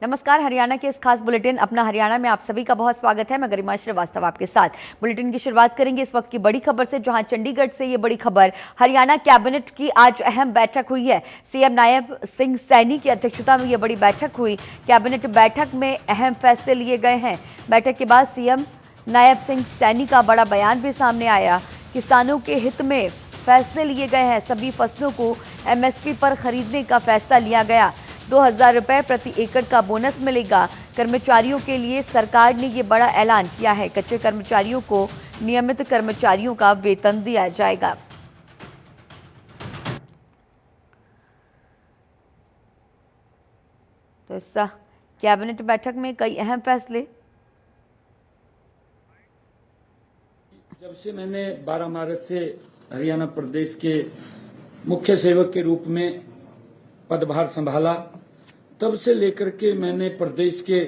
नमस्कार। हरियाणा के इस खास बुलेटिन अपना हरियाणा में आप सभी का बहुत स्वागत है। मैं गरिमा श्रीवास्तव आपके साथ बुलेटिन की शुरुआत करेंगे इस वक्त की बड़ी खबर से, जहां चंडीगढ़ से ये बड़ी खबर। हरियाणा कैबिनेट की आज अहम बैठक हुई है। सीएम नायब सिंह सैनी की अध्यक्षता में ये बड़ी बैठक हुई। कैबिनेट बैठक में अहम फैसले लिए गए हैं। बैठक के बाद सीएम नायब सिंह सैनी का बड़ा बयान भी सामने आया। किसानों के हित में फैसले लिए गए हैं। सभी फसलों को एमएसपी पर खरीदने का फैसला लिया गया। 2000 रुपए प्रति एकड़ का बोनस मिलेगा। कर्मचारियों के लिए सरकार ने ये बड़ा ऐलान किया है। कच्चे कर्मचारियों को नियमित कर्मचारियों का वेतन दिया जाएगा। तो इस कैबिनेट बैठक में कई अहम फैसले। जब से मैंने 12 मार्च से हरियाणा प्रदेश के मुख्य सेवक के रूप में पदभार संभाला, तब से लेकर के मैंने प्रदेश के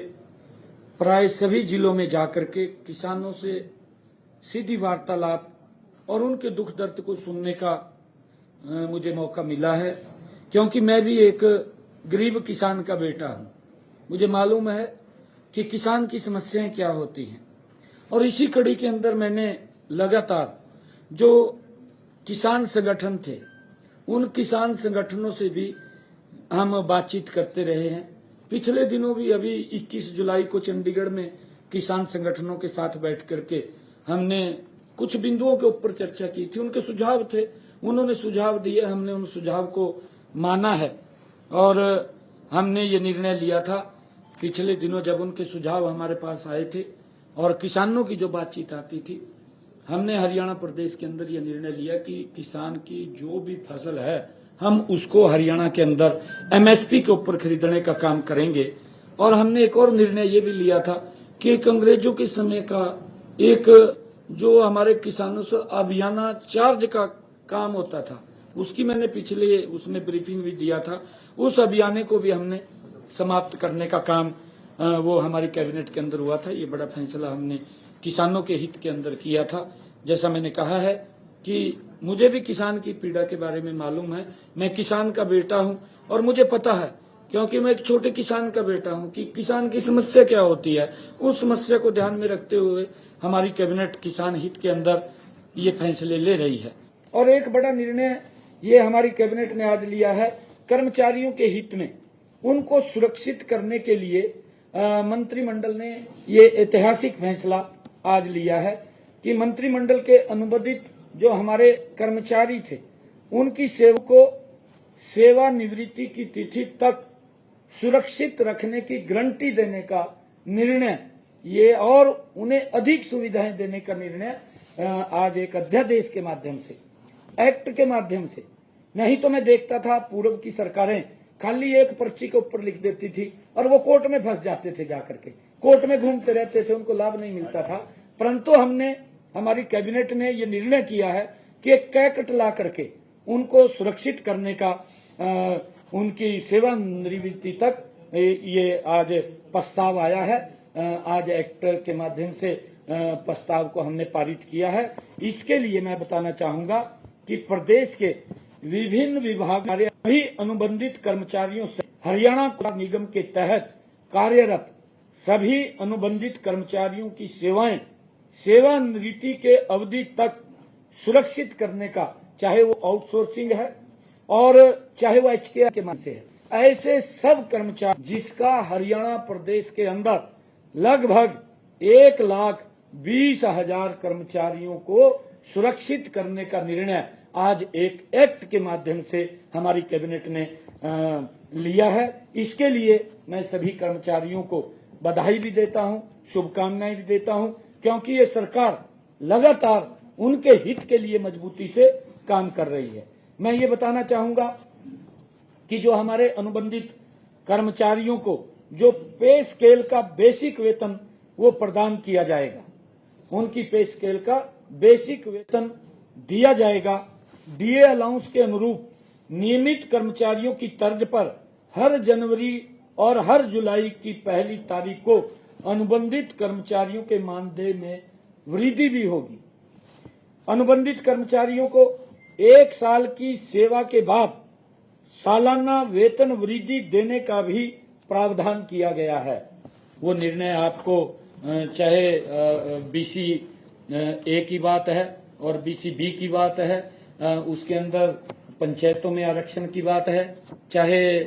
प्राय सभी जिलों में जाकर के किसानों से सीधी वार्तालाप और उनके दुख दर्द को सुनने का मुझे मौका मिला है, क्योंकि मैं भी एक गरीब किसान का बेटा हूं। मुझे मालूम है कि किसान की समस्याएं क्या होती हैं, और इसी कड़ी के अंदर मैंने लगातार जो किसान संगठन थे, उन किसान संगठनों से भी हम बातचीत करते रहे हैं। पिछले दिनों भी अभी 21 जुलाई को चंडीगढ़ में किसान संगठनों के साथ बैठ करके हमने कुछ बिंदुओं के ऊपर चर्चा की थी। उनके सुझाव थे, उन्होंने सुझाव दिए, हमने उन सुझाव को माना है और हमने ये निर्णय लिया था पिछले दिनों जब उनके सुझाव हमारे पास आए थे और किसानों की जो बातचीत आती थी। हमने हरियाणा प्रदेश के अंदर यह निर्णय लिया कि किसान की जो भी फसल है हम उसको हरियाणा के अंदर एमएसपी के ऊपर खरीदने का काम करेंगे। और हमने एक और निर्णय ये भी लिया था कि एक अंग्रेजों के समय का एक जो हमारे किसानों से अभियाना चार्ज का काम होता था, उसकी मैंने पिछले उसमें ब्रीफिंग भी दिया था। उस अभियाने को भी हमने समाप्त करने का काम वो हमारी कैबिनेट के अंदर हुआ था। ये बड़ा फैसला हमने किसानों के हित के अंदर किया था। जैसा मैंने कहा है कि मुझे भी किसान की पीड़ा के बारे में मालूम है। मैं किसान का बेटा हूं और मुझे पता है, क्योंकि मैं एक छोटे किसान का बेटा हूं, कि किसान की समस्या क्या होती है। उस समस्या को ध्यान में रखते हुए हमारी कैबिनेट किसान हित के अंदर ये फैसले ले रही है। और एक बड़ा निर्णय ये हमारी कैबिनेट ने आज लिया है, कर्मचारियों के हित में उनको सुरक्षित करने के लिए मंत्रिमंडल ने ये ऐतिहासिक फैसला आज लिया है कि मंत्रिमंडल के अनुबंधित जो हमारे कर्मचारी थे, उनकी सेवानिवृत्ति की तिथि तक सुरक्षित रखने की गारंटी देने का निर्णय ये, और उन्हें अधिक सुविधाएं देने का निर्णय आज एक अध्यादेश के माध्यम से, एक्ट के माध्यम से। नहीं तो मैं देखता था पूर्व की सरकारें खाली एक पर्ची के ऊपर लिख देती थी और वो कोर्ट में फंस जाते थे, जाकर के कोर्ट में घूमते रहते थे, उनको लाभ नहीं मिलता था। परंतु हमारी कैबिनेट ने ये निर्णय किया है कि एक कैकट ला करके उनको सुरक्षित करने का उनकी सेवानिवृत्ति तक ये आज प्रस्ताव आया है। आज एक्ट के माध्यम से प्रस्ताव को हमने पारित किया है। इसके लिए मैं बताना चाहूंगा कि प्रदेश के विभिन्न विभाग सभी अनुबंधित कर्मचारियों से हरियाणा निगम के तहत कार्यरत सभी अनुबंधित कर्मचारियों की सेवानिवृत्ति के अवधि तक सुरक्षित करने का, चाहे वो आउटसोर्सिंग है और चाहे वो एचकेआर के माध्यम से है, ऐसे सब कर्मचारी जिसका हरियाणा प्रदेश के अंदर लगभग 1,20,000 कर्मचारियों को सुरक्षित करने का निर्णय आज एक एक्ट के माध्यम से हमारी कैबिनेट ने लिया है। इसके लिए मैं सभी कर्मचारियों को बधाई भी देता हूं, शुभकामनाएं भी देता हूं, क्योंकि ये सरकार लगातार उनके हित के लिए मजबूती से काम कर रही है। मैं ये बताना चाहूंगा कि जो हमारे अनुबंधित कर्मचारियों को जो पे स्केल का बेसिक वेतन वो प्रदान किया जाएगा, उनकी पे स्केल का बेसिक वेतन दिया जाएगा। डीए अलाउंस के अनुरूप नियमित कर्मचारियों की तर्ज पर हर जनवरी और हर जुलाई की पहली तारीख को अनुबंधित कर्मचारियों के मानदेय में वृद्धि भी होगी। अनुबंधित कर्मचारियों को 1 साल की सेवा के बाद सालाना वेतन वृद्धि देने का भी प्रावधान किया गया है वो निर्णय आपको चाहे BC A की बात है और BC B की बात है, उसके अंदर पंचायतों में आरक्षण की बात है, चाहे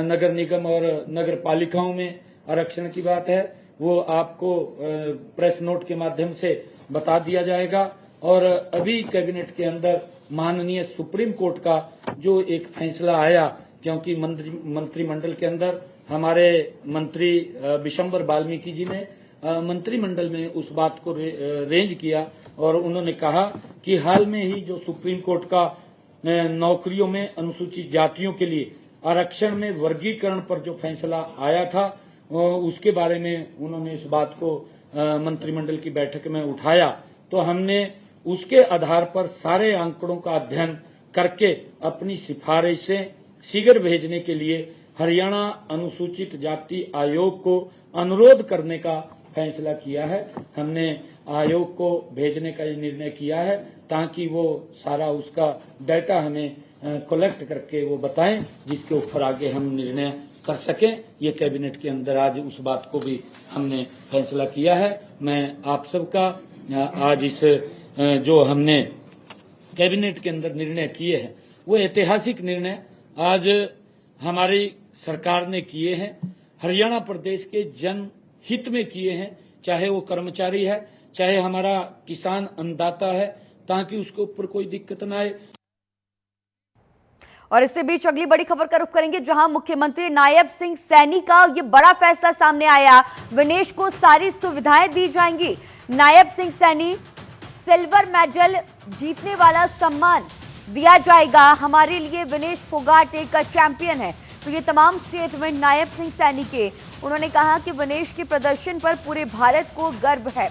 नगर निगम और नगर पालिकाओं में आरक्षण की बात है, वो आपको प्रेस नोट के माध्यम से बता दिया जाएगा। और अभी कैबिनेट के अंदर माननीय सुप्रीम कोर्ट का जो एक फैसला आया, क्योंकि मंत्रिमंडल के अंदर हमारे मंत्री विशंबर वाल्मीकि जी ने मंत्रिमंडल में उस बात को रेंज किया और उन्होंने कहा कि हाल में ही जो सुप्रीम कोर्ट का नौकरियों में अनुसूचित जातियों के लिए आरक्षण में वर्गीकरण पर जो फैसला आया था, उसके बारे में उन्होंने इस बात को मंत्रिमंडल की बैठक में उठाया। तो हमने उसके आधार पर सारे आंकड़ों का अध्ययन करके अपनी सिफारिशें शीघ्र भेजने के लिए हरियाणा अनुसूचित जाति आयोग को अनुरोध करने का फैसला किया है। हमने आयोग को भेजने का निर्णय किया है ताकि वो सारा उसका डाटा हमें कलेक्ट करके वो बताएं, जिसके ऊपर आगे हम निर्णय कर सकें। ये कैबिनेट के अंदर आज उस बात को भी हमने फैसला किया है। मैं आप सबका आज इस जो हमने कैबिनेट के अंदर निर्णय किए हैं वो ऐतिहासिक निर्णय आज हमारी सरकार ने किए हैं, हरियाणा प्रदेश के जन हित में किए हैं, चाहे वो कर्मचारी है, चाहे हमारा किसान अन्नदाता है, ताकि उसके ऊपर कोई दिक्कत न आए। और इससे बीच अगली बड़ी खबर का रुख करेंगे, जहां मुख्यमंत्री नायब सिंह सैनी का ये बड़ा फैसला सामने आया। विनेश को सारी सुविधाएं दी जाएंगी। नायब सिंह सैनी सिल्वर मेडल जीतने वाला सम्मान दिया जाएगा। हमारे लिए विनेश फोगाट एक चैंपियन है। तो ये तमाम स्टेटमेंट नायब सिंह सैनी के। उन्होंने कहा कि विनेश के प्रदर्शन पर पूरे भारत को गर्व है।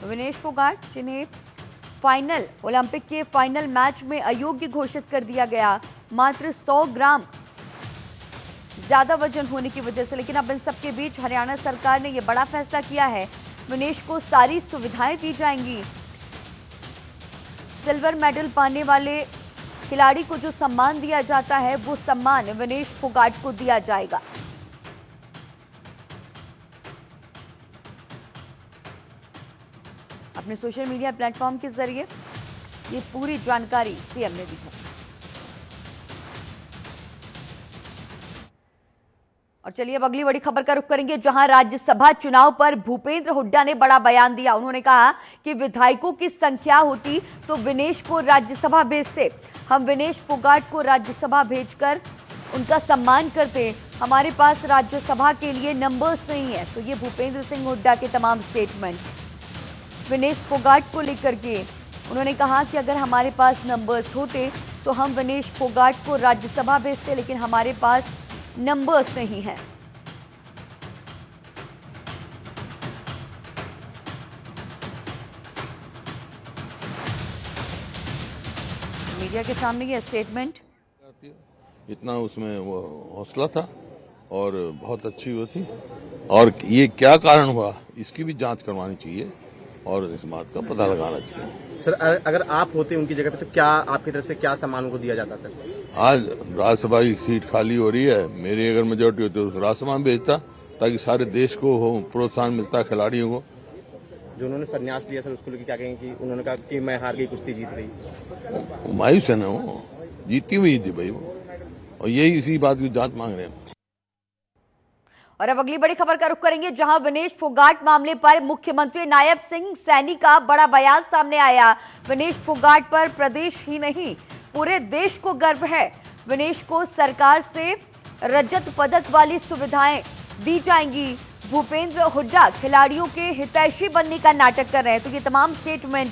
विनेश फोगाट, जिन्हें फाइनल ओलंपिक के फाइनल मैच में अयोग्य घोषित कर दिया गया मात्र 100 ग्राम ज्यादा वजन होने की वजह से, लेकिन अब इन सबके बीच हरियाणा सरकार ने यह बड़ा फैसला किया है। विनेश को सारी सुविधाएं दी जाएंगी। सिल्वर मेडल पाने वाले खिलाड़ी को जो सम्मान दिया जाता है वो सम्मान विनेश फोगाट को दिया जाएगा। अपने सोशल मीडिया प्लेटफॉर्म के जरिए ये पूरी जानकारी सीएम ने दी है। और चलिए अब अगली बड़ी खबर का रुख करेंगे, जहां राज्यसभा चुनाव पर भूपेंद्र हुड्डा ने बड़ा बयान दिया। उन्होंने कहा कि विधायकों की संख्या होती तो विनेश को राज्यसभा भेजते। हम विनेश फोगाट को राज्यसभा भेजकर उनका सम्मान करते। हमारे पास राज्यसभा के लिए नंबर्स नहीं है। तो ये भूपेंद्र सिंह हुड्डा के तमाम स्टेटमेंट विनेश फोगाट को लेकर के। उन्होंने कहा कि अगर हमारे पास नंबर्स होते तो हम विनेश फोगाट को राज्यसभा भेजते, लेकिन हमारे पास नंबर्स नहीं है। मीडिया के सामने ये स्टेटमेंट। इतना उसमें वो हौसला था और बहुत अच्छी वो थी, और ये क्या कारण हुआ इसकी भी जांच करवानी चाहिए और इस बात का पता लगाना चाहिए। सर, अगर आप होते उनकी जगह पे तो क्या आपकी तरफ से क्या सम्मान को दिया जाता सर? आज राज्यसभा की सीट खाली हो रही है, मेरी अगर मेजोरिटी होती तो राज्यसभा में भेजता ताकि सारे देश को हो प्रोत्साहन मिलता खिलाड़ियों को। जो उन्होंने संन्यास लिया सर उसको लेकर क्या कहेंगे कि उन्होंने कहा कि मैं हार गई, कुश्ती जीत गई? मायूस है ना, वो जीती हुई थी भाई वो, और यही इसी बात की जांच मांग रहे हैं। और अब अगली बड़ी खबर का रुख करेंगे, जहां विनेश फोगाट मामले पर मुख्यमंत्री नायब सिंह सैनी का बड़ा बयान सामने आया। विनेश फोगाट पर प्रदेश ही नहीं पूरे देश को गर्व है। विनेश को सरकार से रजत पदक वाली सुविधाएं दी जाएंगी। भूपेंद्र हुड्डा खिलाड़ियों के हितैषी बनने का नाटक कर रहे हैं। तो ये तमाम स्टेटमेंट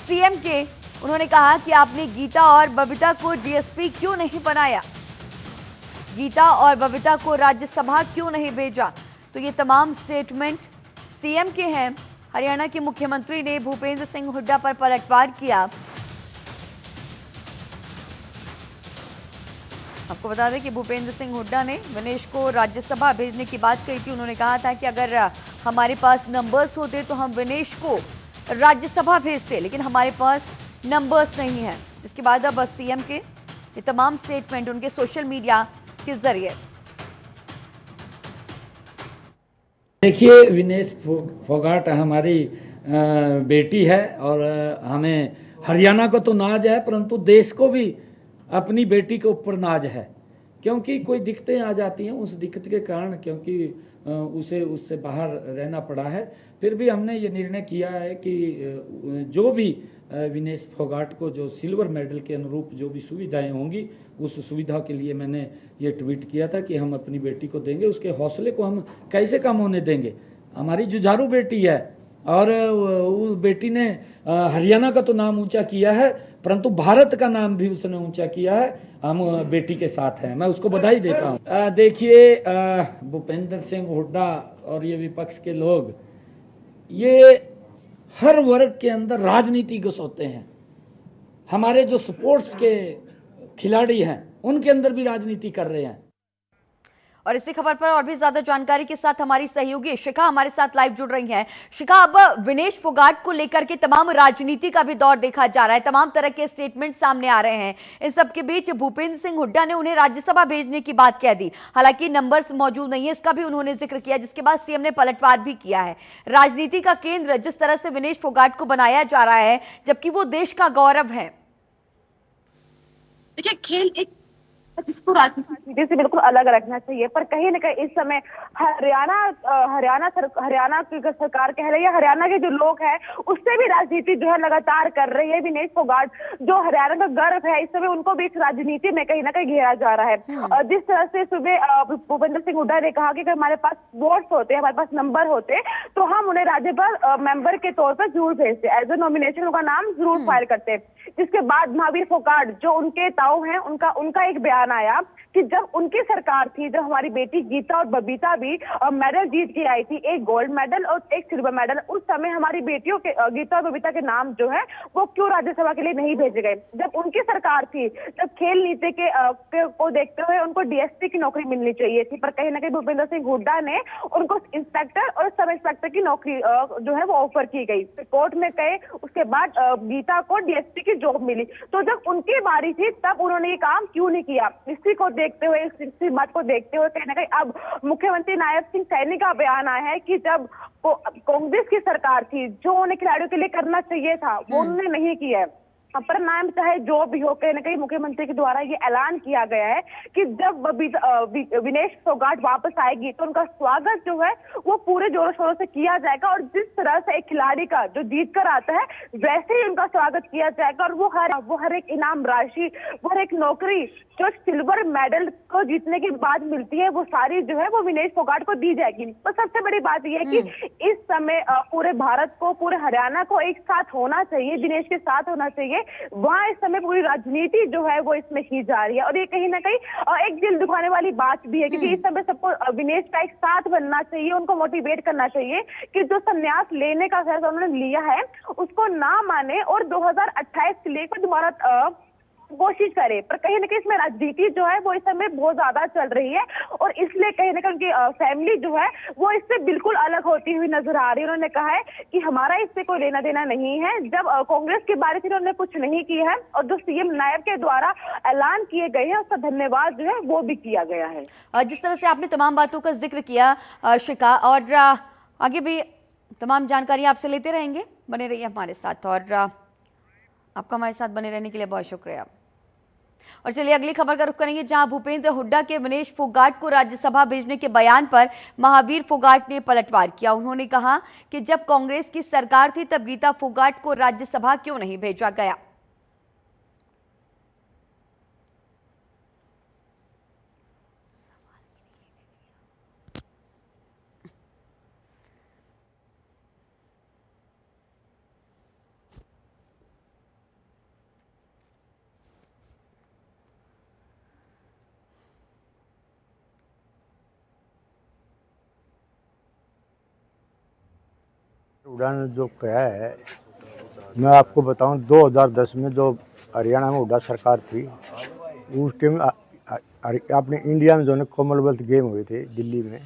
सीएम के। उन्होंने कहा कि आपने गीता और बबीता को डीएसपी क्यों नहीं बनाया, गीता और बबीता को राज्यसभा क्यों नहीं भेजा। तो ये तमाम स्टेटमेंट सीएम के हैं। हरियाणा के मुख्यमंत्री ने भूपेंद्र सिंह हुड्डा पर पलटवार किया। आपको बता दें कि भूपेंद्र सिंह हुड्डा ने विनेश को राज्यसभा भेजने की बात कही थी। उन्होंने कहा था कि अगर हमारे पास नंबर्स होते तो हम विनेश को राज्यसभा भेजते, लेकिन हमारे पास नंबर्स नहीं है। जिसके बाद अब सीएम के ये तमाम स्टेटमेंट उनके सोशल मीडिया के जरिए। देखिए, विनेश फोगाट हमारी बेटी है और हमें हरियाणा को तो नाज है, परंतु देश को भी अपनी बेटी के ऊपर नाज है, क्योंकि कोई दिक्कतें आ जाती हैं, उस दिक्कत के कारण क्योंकि उसे उससे बाहर रहना पड़ा है, फिर भी हमने ये निर्णय किया है कि जो भी विनेश फोगाट को जो सिल्वर मेडल के अनुरूप जो भी सुविधाएं होंगी, उस सुविधा के लिए मैंने ये ट्वीट किया था कि हम अपनी बेटी को देंगे। उसके हौसले को हम कैसे कम होने देंगे? हमारी जुझारू बेटी है और उस बेटी ने हरियाणा का तो नाम ऊंचा किया है, परंतु भारत का नाम भी उसने ऊंचा किया है। हम बेटी के साथ हैं, मैं उसको बधाई देता हूं। देखिए, भूपेंद्र सिंह हुड्डा और ये विपक्ष के लोग ये हर वर्ग के अंदर राजनीति घुसोते हैं। हमारे जो स्पोर्ट्स के खिलाड़ी हैं उनके अंदर भी राजनीति कर रहे हैं। और इसी खबर पर और भी ज्यादा जानकारी के साथ हमारी सहयोगी शिखा हमारे साथ लाइव जुड़ रही हैं। शिखा, अब विनेश फोगाट को लेकर के तमाम राजनीति का भी दौर देखा जा रहा है, तमाम तरह के स्टेटमेंट सामने आ रहे हैं। इन सबके बीच भूपेंद्र सिंह हुड्डा ने उन्हें राज्यसभा भेजने की बात कह दी, हालांकि नंबर्स मौजूद नहीं है, इसका भी उन्होंने जिक्र किया, जिसके बाद सीएम ने पलटवार भी किया है। राजनीति का केंद्र जिस तरह से विनेश फोगाट को बनाया जा रहा है, जबकि वो देश का गौरव है। देखिए, खेल एक जिसको राजनीति से बिल्कुल अलग रखना चाहिए, पर कहीं ना कहीं इस समय हरियाणा की सरकार कह रही है, हरियाणा के जो लोग हैं उससे भी राजनीति जो है लगातार कर रही है। विनेश फोगाट जो हरियाणा का गर्व है, इस समय उनको भी इस राजनीति में कहीं ना कहीं घेरा जा रहा है। और जिस तरह से सुबह भूपेंद्र सिंह हुड्डा ने कहा कि अगर हमारे पास वोट्स होते, हमारे पास नंबर होते, तो हम उन्हें राज्यसभा मेंबर के तौर पर जरूर भेजते, एज ए नॉमिनेशन उनका नाम जरूर फाइल करते। जिसके बाद महावीर फोगाट जो उनके ताऊ हैं, उनका एक बयान आया कि जब उनकी सरकार थी, जब हमारी बेटी गीता और बबीता भी मेडल जीत के आई थी, एक गोल्ड मेडल और एक सिल्वर मेडल, उस समय हमारी बेटियों के गीता और बबीता के नाम जो है वो क्यों राज्यसभा के लिए नहीं भेजे गए? जब उनकी सरकार थी, जब खेल नीति को देखते हुए उनको डीएसपी की नौकरी मिलनी चाहिए थी, पर कहीं ना कहीं भूपेंद्र सिंह हुड्डा ने उनको इंस्पेक्टर और सब इंस्पेक्टर की नौकरी जो है वो ऑफर की गई। कोर्ट में गए, उसके बाद गीता को डीएसपी की जॉब मिली। तो जब उनकी बारी थी तब उन्होंने ये काम क्यों नहीं किया? इसी को देखते हुए, इसी बात को देखते हुए कहीं ना कहीं अब मुख्यमंत्री नायब सिंह सैनी का बयान आया है कि जब कांग्रेस की सरकार थी, जो उन्हें खिलाड़ियों के लिए करना चाहिए था वो उन्होंने नहीं किया है। परिणाम चाहे जो भी हो, कहीं ना कहीं मुख्यमंत्री के द्वारा ये ऐलान किया गया है कि जब विनेश फोगाट वापस आएगी तो उनका स्वागत जो है वो पूरे जोरों शोरों से किया जाएगा, और जिस तरह से एक खिलाड़ी का जो जीत कर आता है वैसे ही उनका स्वागत किया जाएगा। और वो हर एक इनाम राशि, वो हर एक नौकरी जो सिल्वर मेडल को जीतने के बाद मिलती है, वो सारी जो है वो विनेश फोगाट को दी जाएगी। तो सबसे बड़ी बात यह है कि इस समय पूरे भारत को, पूरे हरियाणा को एक साथ होना चाहिए, विनेश के साथ होना चाहिए। वहां इस समय पूरी राजनीति जो है वो इसमें की जा रही है, और ये कहीं ना कहीं एक दिल दुखाने वाली बात भी है, क्योंकि इस समय सबको विनेश का एक साथ बनना चाहिए, उनको मोटिवेट करना चाहिए कि जो संन्यास लेने का फैसला उन्होंने लिया है उसको ना माने और 2028 से लेकर दोबारा कोशिश करे। पर कहीं ना कहीं इसमें राजनीति जो है वो इस समय बहुत ज्यादा चल रही है, और इसलिए कहीं ना कहीं उनकी फैमिली जो है वो इससे बिल्कुल अलग होती हुई नजर आ रही है। उन्होंने कहा है कि हमारा इससे कोई लेना देना नहीं है। जब कांग्रेस की बारी थी उन्होंने कुछ नहीं किया है, और जो सीएम नायब के द्वारा ऐलान किए गए हैं उसका धन्यवाद जो है वो भी किया गया है। जिस तरह से आपने तमाम बातों का जिक्र किया शिखा, और आगे भी तमाम जानकारी आपसे लेते रहेंगे, बने रहिए हमारे साथ, और आपका हमारे साथ बने रहने के लिए बहुत शुक्रिया। और चलिए अगली खबर का रुख करेंगे, जहां भूपेंद्र हुड्डा के विनेश फोगाट को राज्यसभा भेजने के बयान पर महावीर फोगाट ने पलटवार किया। उन्होंने कहा कि जब कांग्रेस की सरकार थी तब गीता फोगाट को राज्यसभा क्यों नहीं भेजा गया। उड़ान जो कहा है, मैं आपको बताऊं 2010 में जो हरियाणा में हुड्डा सरकार थी, उस टाइम अपने इंडिया में जो है कॉमनवेल्थ गेम हुए थे दिल्ली में,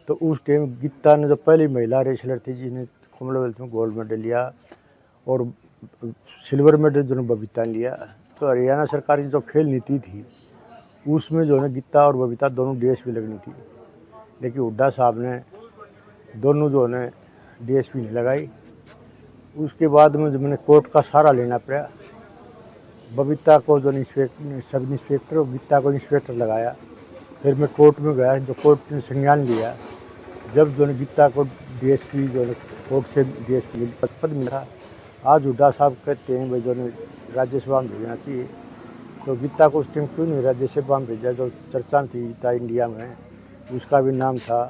तो उस टाइम गीता ने जो पहली महिला रेसलर थी जिन्हें कॉमनवेल्थ में गोल्ड मेडल लिया, और सिल्वर मेडल जो बबीता ने लिया। तो हरियाणा सरकार की जो खेल नीति थी उसमें जो है गीता और बबीता दोनों डीएसपी लगनी थी, लेकिन हुड्डा साहब ने दोनों जो है डीएसपी नहीं लगाई। उसके बाद में जो मैंने कोर्ट का सहारा लेना पड़ा, बबीता को जो सब इंस्पेक्टर और गीता को इंस्पेक्टर लगाया। फिर मैं कोर्ट में गया, जो कोर्ट ने संज्ञान लिया। जब जो गीता को डीएसपी जो है कोर्ट से डीएसपी पद मिला। आज हुड्डा साहब कहते हैं भाई जो राज्यसभा में भेजना चाहिए, तो गीता को उस टाइम क्यों नहीं राज्यसभा में भेजा? जो चर्चा थी गीता इंडिया में, उसका भी नाम था।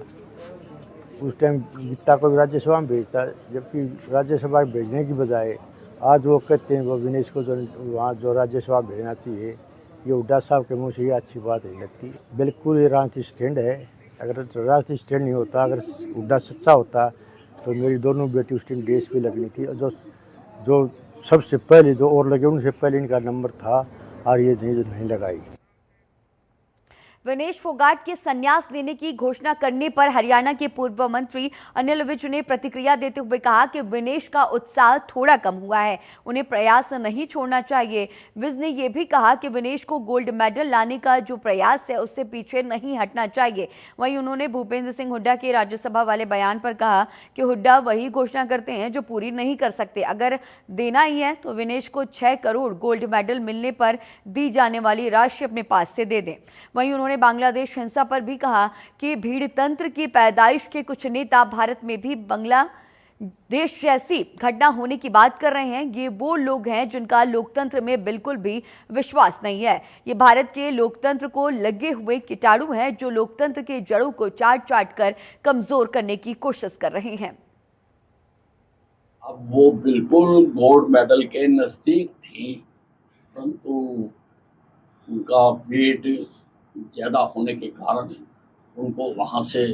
उस टाइम गीता को भी राज्यसभा में भेजता, जबकि राज्यसभा में भेजने की बजाय आज वो कहते हैं वो विनेश को जो वहाँ जो राज्यसभा भेजना चाहिए। ये हुड्डा साहब के मुँह से ये अच्छी बात नहीं लगती। बिल्कुल ये राजनीतिक स्टैंड है। अगर राजनीतिक स्टैंड नहीं होता, अगर हुड्डा सच्चा होता तो मेरी दोनों बेटी उस टाइम डीएसपी लगनी थी। और जो सबसे पहले जो और लगे उनसे पहले इनका नंबर था, और ये नहीं लगाई। विनेश फोगाट के संन्यास लेने की घोषणा करने पर हरियाणा के पूर्व मंत्री अनिल विज ने प्रतिक्रिया देते हुए कहा कि विनेश का उत्साह थोड़ा कम हुआ है, उन्हें प्रयास नहीं छोड़ना चाहिए। विज ने यह भी कहा कि विनेश को गोल्ड मेडल लाने का जो प्रयास है उससे पीछे नहीं हटना चाहिए। वहीं उन्होंने भूपेंद्र सिंह हुड्डा के राज्यसभा वाले बयान पर कहा कि हुड्डा वही घोषणा करते हैं जो पूरी नहीं कर सकते। अगर देना ही है तो विनेश को 6 करोड़ गोल्ड मेडल मिलने पर दी जाने वाली राशि अपने पास से दे दें। वहीं उन्होंने बांग्लादेश हिंसा पर भी कहा कि भीड़ तंत्र की पैदाइश के कुछ नेता भारत में भी बांग्लादेश जैसी घटना होने की बात कर रहे हैं। ये वो लोग हैं जिनका लोकतंत्र में बिल्कुल भी विश्वास नहीं है। ये भारत के लोकतंत्र को लगे हुए कीटाणु हैं जो लोकतंत्र के जड़ों को चाट कर कमजोर करने की कोशिश कर रहे हैं। अब वो बिल्कुल गोल्ड मेडल के नजदीक थी, परंतु उनका वेट ज्यादा होने के कारण उनको वहां से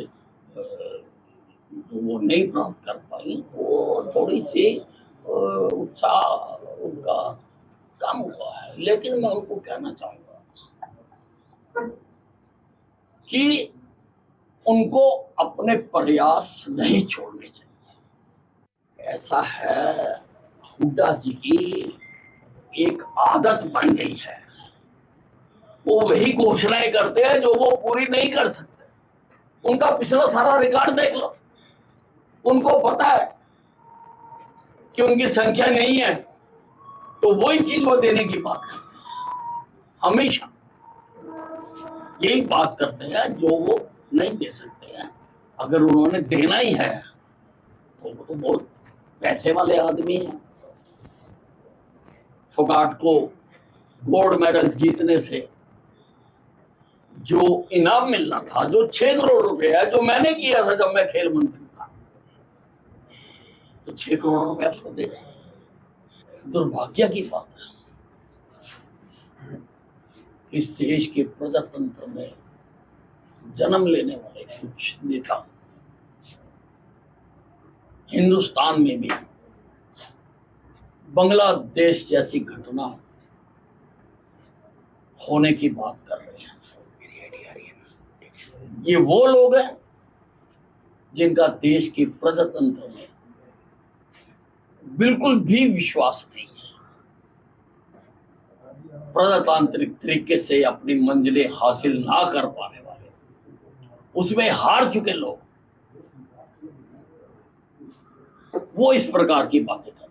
जो वो नहीं प्राप्त कर पाई, वो थोड़ी सी उत्साह उनका कम हुआ है। लेकिन मैं उनको कहना चाहूंगा कि उनको अपने प्रयास नहीं छोड़ने चाहिए। ऐसा है, हुड्डा जी की एक आदत बन गई है, वो वही घोषणाएं करते हैं जो वो पूरी नहीं कर सकते। उनका पिछला सारा रिकॉर्ड देख लो, उनको पता है कि उनकी संख्या नहीं है, तो वही चीज वो देने की बात करते हैं। हमेशा यही बात करते हैं जो वो नहीं दे सकते हैं। अगर उन्होंने देना ही है तो वो तो बहुत पैसे वाले आदमी हैं। फोगाट को गोल्ड मेडल जीतने से जो इनाम मिलना था, जो 6 करोड़ रुपए है, जो मैंने किया था जब मैं खेल मंत्री था, तो 6 करोड़ रुपया उसको दे गए। दुर्भाग्य की बात है, इस देश के प्रजातंत्र में जन्म लेने वाले कुछ नेता हिंदुस्तान में भी बांग्लादेश जैसी घटना होने की बात कर रहे हैं। ये वो लोग हैं जिनका देश के प्रजातंत्र में बिल्कुल भी विश्वास नहीं है। प्रजातांत्रिक तरीके से अपनी मंजिलें हासिल ना कर पाने वाले, उसमें हार चुके लोग, वो इस प्रकार की बातें कर रहे हैं।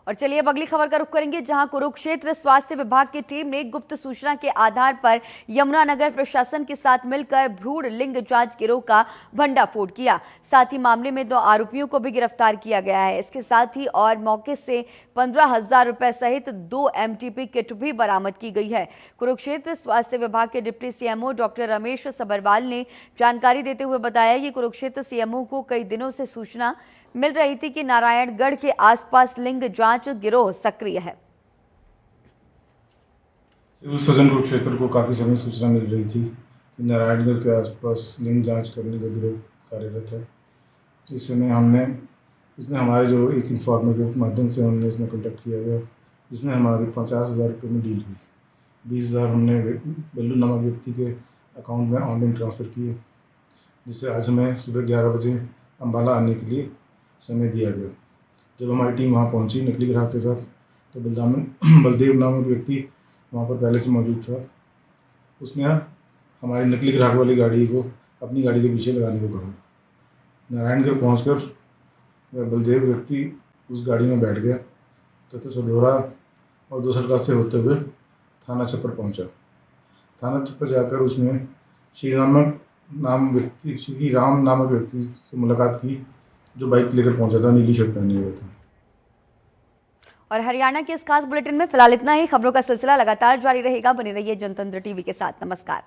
और चलिए अब अगली खबर का रुख करेंगे, जहां कुरुक्षेत्र स्वास्थ्य विभाग की टीम ने गुप्त सूचना के आधार पर यमुनानगर प्रशासन के साथ मिलकर भ्रूण लिंग जांच गिरोह का भंडाफोड़ किया। साथ ही मामले में 2 आरोपियों को भी गिरफ्तार किया गया है। इसके साथ ही और मौके से 15,000 रुपए सहित 2 MTP किट भी बरामद की गई है। कुरुक्षेत्र स्वास्थ्य विभाग के deputy CMO doctor Ramesh Sabharwal ने जानकारी देते हुए बताया कि कुरुक्षेत्र CMO को कई दिनों से सूचना मिल रही थी कि नारायणगढ़ के आसपास लिंग जांच गिरोह सक्रिय है। सिविल सर्जन कुरुक्षेत्र को काफ़ी समय सूचना मिल रही थी कि नारायणगढ़ के आसपास लिंग जांच करने का गिरोह कार्यरत है। इस समय इसमें हमारे जो एक इन्फॉर्मर के माध्यम से हमने इसमें कॉन्टैक्ट किया गया, जिसमें हमारी 50,000 रुपये में डील हुई। 20,000 हमने बल्लू नामक व्यक्ति के अकाउंट में ऑनलाइन ट्रांसफ़र किए, जिससे आज हमें सुबह 11 बजे अम्बाला आने के लिए समय दिया गया। जब हमारी टीम वहाँ पहुँची नकली ग्राहक के साथ, तो बलदेव नामक व्यक्ति वहाँ पर पहले से मौजूद था। उसने हमारी नकली ग्राहक वाली गाड़ी को अपनी गाड़ी के पीछे लगाने को कहा। नारायणगढ़ पहुँचकर वह बलदेव व्यक्ति उस गाड़ी में बैठ गया तथा सडोरा और दूसरा रास्ते होते हुए थाना छप्पर पहुंचा। थाना छप्पर जाकर उसने श्री राम नामक व्यक्ति से मुलाकात की, जो बाइक लेकर पहुंचा था, नीली शर्ट पहने हुए था। और हरियाणा के इस खास बुलेटिन में फिलहाल इतना ही। खबरों का सिलसिला लगातार जारी रहेगा। बने रहिए जनतंत्र टीवी के साथ। नमस्कार।